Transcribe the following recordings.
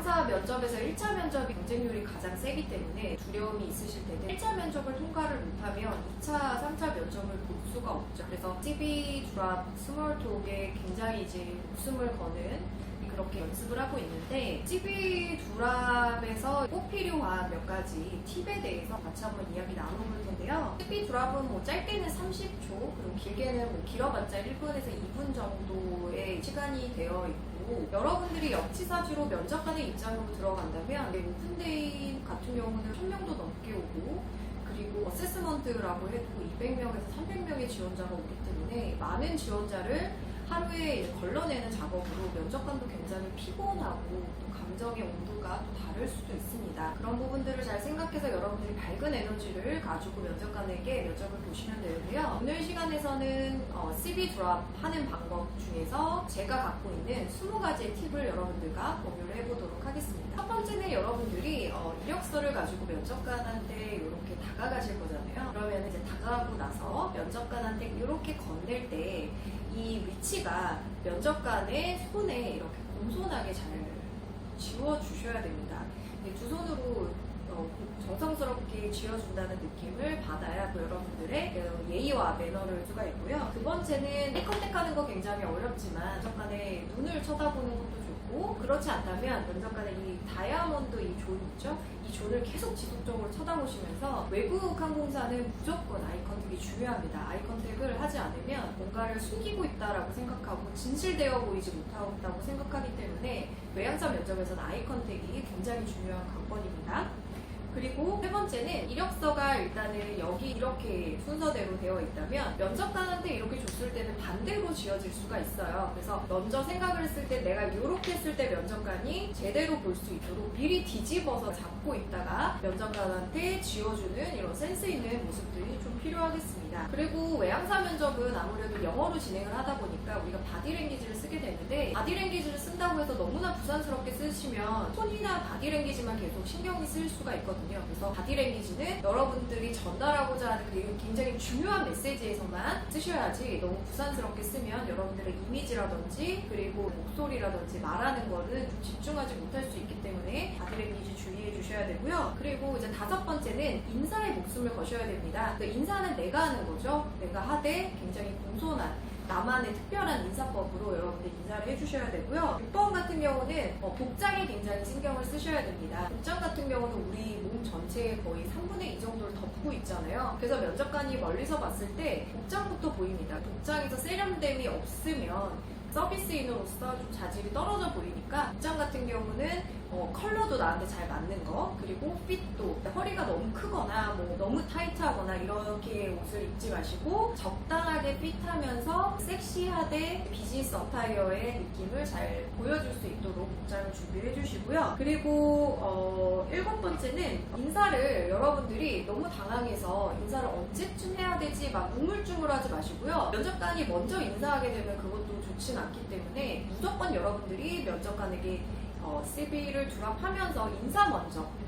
외항사 면접에서 1차 면접이 경쟁률이 가장 세기 때문에 두려움이 있으실 텐데 1차 면접을 통과를 못하면 2차, 3차 면접을 볼 수가 없죠. 그래서 CV 드랍, 스몰톡에 굉장히 이제 웃음을 거는 그렇게 연습을 하고 있는데 CV 드랍에서 꼭 필요한 몇 가지 팁에 대해서 같이 한번 이야기 나눠볼 텐데요. CV 드랍은 뭐 짧게는 30초 그리고 길게는 뭐 길어봤자 1분에서 2분 정도의 시간이 되어 있고 여러분들이 역지사지로 면접관의 입장으로 들어간다면 오픈데이 같은 경우는 1000명도 넘게 오고 그리고 어세스먼트라고 해도 200명에서 300명의 지원자가 오기 때문에 많은 지원자를 하루에 걸러내는 작업으로 면접관도 굉장히 피곤하고 또 감정의 온도가 또 다를 수도 있습니다. 그런 부분들을 잘 생각해서 여러분들이 밝은 에너지를 가지고 면접관에게 면접을 보시면 되고요. 오늘 시간에서는 CV 드랍 하는 방법 중에서 제가 갖고 있는 20가지의 팁을 여러분들과 공유를 해보도록 하겠습니다. 첫 번째는 여러분들이 이력서를 가지고 면접관한테 이렇게 다가가실 거잖아요. 그러면 이제 다가가고 나서 면접관한테 이렇게 건넬 때 이 위치가 면접관의 손에 이렇게 공손하게 잘 쥐어주셔야 됩니다. 두 손으로 정성스럽게 쥐어준다는 느낌을 받아야 여러분들의 예의와 매너를 알 수가 있고요. 두 번째는 컨택하는 거 굉장히 어렵지만 면접관의 눈을 쳐다보는 것도 좋고 그렇지 않다면 면접관의 이 다이아몬드 이 존 있죠? 이 존을 계속 지속적으로 쳐다보시면서 외국 항공사는 무조건 아이 컨택이 중요합니다. 아이 컨택을 하지 않으면 뭔가를 숨기고 있다라고 생각하고 진실되어 보이지 못하고 생각하기 때문에 외항사 면접에서는 아이 컨택이 굉장히 중요한 관건입니다. 그리고 세 번째는 이력서가 일단은 여기 이렇게 순서대로 되어 있다면 면접관한테 이렇게 줬을 때는 반대로 지어질 수가 있어요. 그래서 먼저 생각을 했을 때 내가 이렇게 했을 때 면접관이 제대로 볼 수 있도록 미리 뒤집어서 잡고 있다가 면접관한테 지어주는 이런 센스 있는 모습들이 좀 필요하겠습니다. 그리고 외항사 면접은 아무래도 영어로 진행을 하다 보니까 우리가 바디랭귀지를 쓰게 되는데 바디랭귀지를 쓴다고 해서 너무나 부산스럽게 쓰시면 톤이나 바디랭귀지만 계속 신경이 쓰일 수가 있거든요. 그래서 바디랭귀지는 여러분들이 전달하고자 하는 그 굉장히 중요한 메시지에서만 쓰셔야지 너무 부산스럽게 쓰면 여러분들의 이미지라든지 그리고 목소리라든지 말하는 거는 좀 집중하지 못할 수 있기 때문에 바디랭귀지 주의해 주셔야 되고요. 그리고 이제 다섯 번째는 인사에 목숨을 거셔야 됩니다. 그 인사는 내가 하는 거죠. 내가 하되 굉장히 공손한 나만의 특별한 인사법으로 여러분들 인사를 해주셔야 되고요. 6번 같은 경우는 복장에 굉장히 신경을 쓰셔야 됩니다. 복장 같은 경우는 우리 몸 전체의 거의 3분의 2 정도를 덮고 있잖아요. 그래서 면접관이 멀리서 봤을 때 복장부터 보입니다. 복장에서 세련됨이 없으면 서비스인으로서 좀 자질이 떨어져 보이니까 복장 같은 경우는 컬러도 나한테 잘 맞는 거 그리고 핏도 허리가 너무 크거나 뭐 너무 타이트하거나 이렇게 옷을 입지 마시고 적당하게 핏하면서 섹시하되 비즈니스 어타이어의 느낌을 잘 보여줄 수 있도록 복장을 준비해 주시고요. 그리고 7번째는 인사를 여러분들이 너무 당황해서 인사를 언제쯤 해야 되지 막 우물쭈물하지 마시고요. 면접관이 먼저 인사하게 되면 그것도 좋진 않기 때문에 무조건 여러분들이 면접관에게 CV를 드랍하면서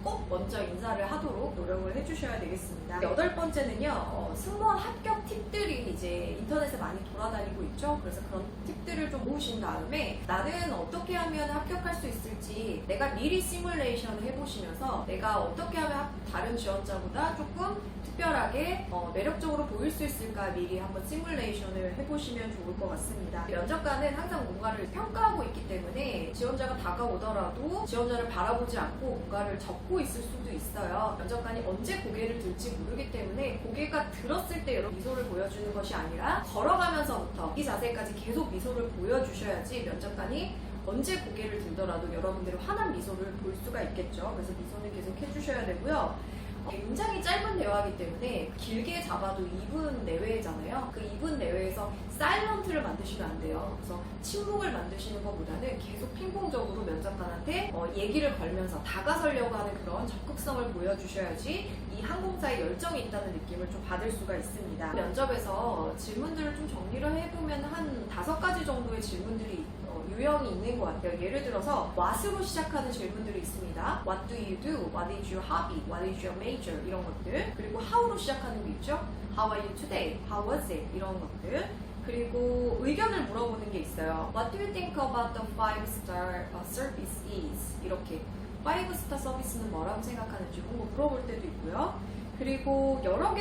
꼭 먼저 인사를 하도록 노력을 해주셔야 되겠습니다. 8번째는요, 승무원 합격 팁들이 이제 인터넷에 많이 돌아다니고 있죠. 그래서 그런 팁들을 좀 모으신 다음에 나는 어떻게 하면 합격할 수 있을지 내가 미리 시뮬레이션을 해보시면서 내가 어떻게 하면 다른 지원자보다 조금 특별하게 매력적으로 보일 수 있을까 미리 한번 시뮬레이션을 해보시면 좋을 것 같습니다. 면접관은 항상 뭔가를 평가하고 있기 때문에 지원자가 다가오더라도 지원자를 바라보지 않고 뭔가를 적고 있을 수도 있어요. 면접관이 언제 고개를 들지 모르기 때문에 고개가 들었을 때 여러분 미소를 보여주는 것이 아니라 걸어가면서부터 이 자세까지 계속 미소를 보여주셔야지 면접관이 언제 고개를 들더라도 여러분들의 환한 미소를 볼 수가 있겠죠. 그래서 미소는 계속 해주셔야 되고요. 굉장히 짧은 대화이기 때문에 길게 잡아도 2분 내외잖아요. 그 2분 내외에서 사일런트를 만드시면 안 돼요. 그래서 침묵을 만드시는 것보다는 계속 핑퐁적으로 면접관한테 얘기를 걸면서 다가서려고 하는 그런 적극성을 보여주셔야지 이 항공사에 열정이 있다는 느낌을 좀 받을 수가 있습니다. 면접에서 질문들을 좀 정리를 해보면 한 5가지 정도의 질문들이 유형이 있는 것 같아요. 예를 들어서 what으로 시작하는 질문들이 있습니다. What do you do? What is your hobby? What is your major? 이런 것들. 그리고 how로 시작하는 게 있죠. How are you today? How was it? 이런 것들. 그리고 의견을 물어보는 게 있어요. What do you think about the 5-star service is? 이렇게 5스타 서비스는 뭐라고 생각하는지 물어볼 때도 있고요. 그리고 여러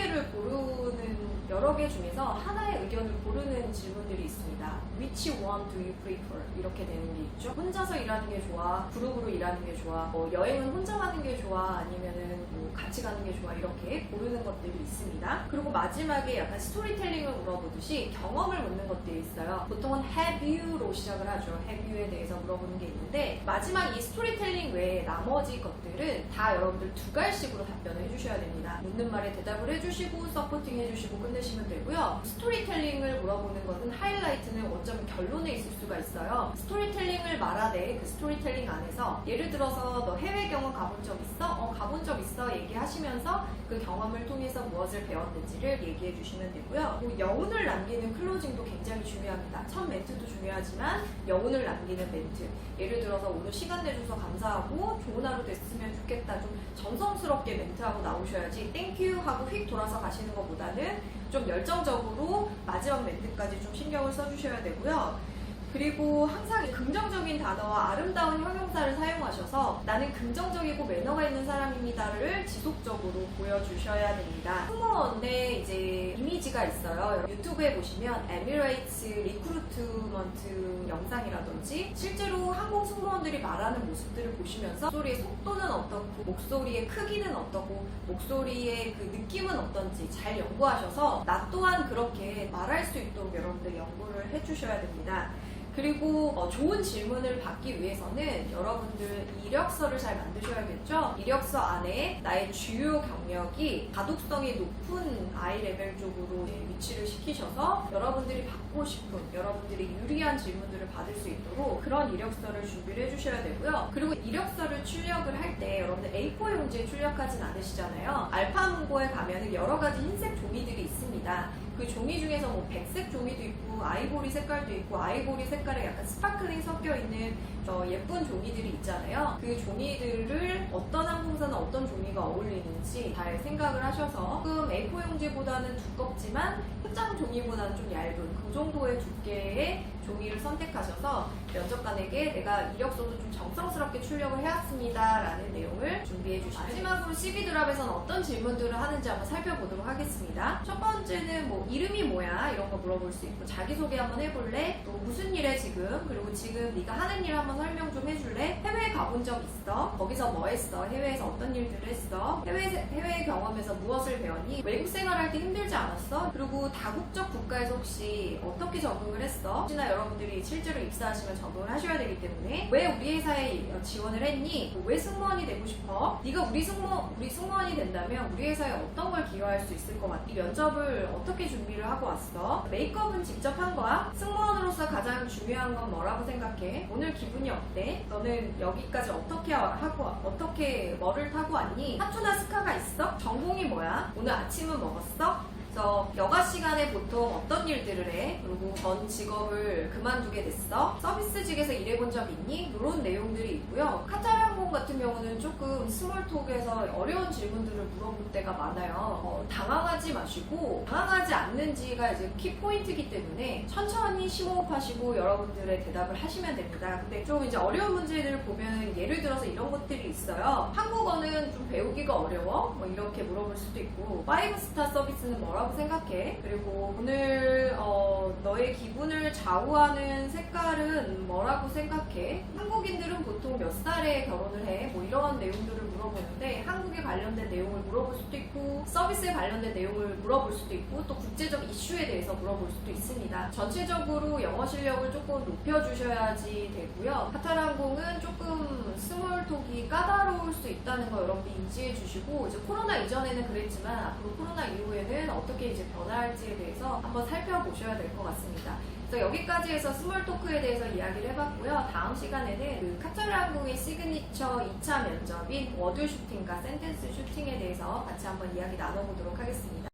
개 중에서 하나의 의견을 고르는 질문들이 있습니다. Which one do you prefer? 이렇게 되는 게 있죠. 혼자서 일하는 게 좋아? 그룹으로 일하는 게 좋아? 여행은 혼자 가는 게 좋아? 아니면은 같이 가는 게 좋아? 이렇게 고르는 것들이 있습니다. 그리고 마지막에 약간 스토리텔링을 물어보듯이 경험을 묻는 것들이 있어요. 보통은 have you로 시작을 하죠. have you에 대해서 물어보는 게 있는데 마지막 이 스토리텔링 외에 나머지 것들은 다 여러분들 두 갈식으로 답변을 해주셔야 됩니다. 묻는 말에 대답을 해주시고 서포팅 해주시고 끝내시면 되고요. 스토리텔링을 물어보는 것은 하이라이트는 어쩌면 결론에 있을 수가 있어요. 스토리텔링을 말하되 그 스토리텔링 안에서 예를 들어서 너 해외 경험 가본 적 있어? 가본 적 있어 얘기하시면서 그 경험을 통해서 무엇을 배웠는지를 얘기해 주시면 되고요. 여운을 남기는 클로징도 굉장히 중요합니다. 첫 멘트도 중요하지만 여운을 남기는 멘트. 예를 들어서 오늘 시간 내줘서 감사하고 좋은 하루 됐으면 좋겠다. 좀 정성스럽게 멘트하고 나오셔야지 땡큐 하고 휙 돌아서 가시는 것보다는 좀 열정적으로 마지막 멘트까지 좀 신경을 써주셔야 되고요. 그리고 항상 긍정적인 단어와 아름다운 형용사를 사용하셔서 나는 긍정적이고 매너가 있는 사람입니다를 지속적으로 보여주셔야 됩니다. 승무원의 이제 이미지가 있어요. 유튜브에 보시면 에미레이츠 리크루트먼트 영상이라든지 실제로 항공 승무원들이 말하는 모습들을 보시면서 목소리의 속도는 어떻고 목소리의 크기는 어떻고 목소리의 그 느낌은 어떤지 잘 연구하셔서 나 또한 그렇게 말할 수 있도록 여러분들 연구를 해주셔야 됩니다. 그리고 좋은 질문을 받기 위해서는 여러분들 이력서를 잘 만드셔야겠죠? 이력서 안에 나의 주요 경력이 가독성이 높은 I 레벨 쪽으로 위치를 시키셔서 여러분들이 받고 싶은, 여러분들이 유리한 질문들을 받을 수 있도록 그런 이력서를 준비를 해주셔야 되고요. 그리고 이력서를 출력을 할 때 여러분들 A4 용지에 출력하진 않으시잖아요. 알파문고에 가면은 여러 가지 흰색 종이들이 있습니다. 그 종이 중에서 뭐 백색 종이도 있고 아이보리 색깔도 있고 아이보리 색깔에 약간 스파클링 섞여 있는 예쁜 종이들이 있잖아요. 그 종이들을 어떤 항공사는 어떤 종이가 어울리는지 잘 생각을 하셔서 조금 A4 용지보다는 두껍지만 포장 종이보다는 좀 얇은 그 정도의 두께의 종이를 선택하셔서 면접관에게 내가 이력서도 좀 정성스럽게 출력을 해왔습니다 라는 내용을 준비해 주시면 마지막으로 CV 드랍에서는 어떤 질문들을 하는지 한번 살펴보도록 하겠습니다. 첫 번째는 뭐 이름이 뭐야 이런 거 물어볼 수 있고 자기소개 한번 해볼래? 또 무슨 일해 지금? 그리고 지금 네가 하는 일 한번 설명 좀 해줄래? 해외에 가본 적 있어? 거기서 뭐 했어? 해외에서 어떤 일들을 했어? 해외 경험에서 무엇을 배웠니? 외국 생활할 때 힘들지 않았어? 그리고 다국적 국가에서 혹시 어떻게 적응을 했어? 혹시나 여러분들이 실제로 입사하시면 적응을 하셔야 되기 때문에 왜 우리 회사에 지원을 했니? 왜 승무원이 되고 싶어? 네가 우리 승무원이 된다면 우리 회사에 어떤 걸 기여할 수 있을 것 같아? 이 면접을 어떻게 준비를 하고 왔어? 메이크업은 직접 한 거야? 승무원으로서 가장 중요한 건 뭐라고 생각해? 오늘 기분이 어때? 너는 여기까지 어떻게 뭐를 타고 왔니? 사투나 스카가 있어? 전공이 뭐야? 오늘 아침은 먹었어? 그래서 여가 시간에 보통 어떤 일들을 해? 그리고 전 직업을 그만두게 됐어? 서비스직에서 일해본 적 있니? 이런 내용들이 있고요. 카타르항공 같은 경우는 조금 스몰톡에서 어려운 질문들을 물어볼 때가 많아요. 당황하지 마시고 당황하지 않는지가 이제 키포인트이기 때문에 천천히 심호흡하시고 여러분들의 대답을 하시면 됩니다. 근데 좀 이제 어려운 문제들을 보면 예를 들어서 이런 것들이 있어요. 한국어는 좀 배우기가 어려워? 뭐 이렇게 물어볼 수도 있고 5스타 서비스는 뭐라고 생각해? 그리고 오늘 너의 기분을 좌우하는 색깔은 뭐라고 생각해? 한국인들은 보통 몇 살에 결혼을 해? 뭐 이런 내용들을 물어보는데 한국에 관련된 내용을 물어볼 수도 있고 서비스에 관련된 내용을 물어볼 수도 있고 또 국제적 이슈에 대해서 물어볼 수도 있습니다. 전체적으로 영어 실력을 조금 높여주셔야지 되고요. 카타르항공은 조금 스몰톡이 까다로울 수 있다는 거 여러분들 인지해 주시고 이제 코로나 이전에는 그랬지만 앞으로 코로나 이후에는 어떻게 이제 변화할지에 대해서 한번 살펴보셔야 될 것 같습니다. 그래서 여기까지 해서 스몰 토크에 대해서 이야기를 해봤고요. 다음 시간에는 그 카타르항공의 시그니처 2차 면접인 워드 슈팅과 센텐스 슈팅에 대해서 같이 한번 이야기 나눠보도록 하겠습니다.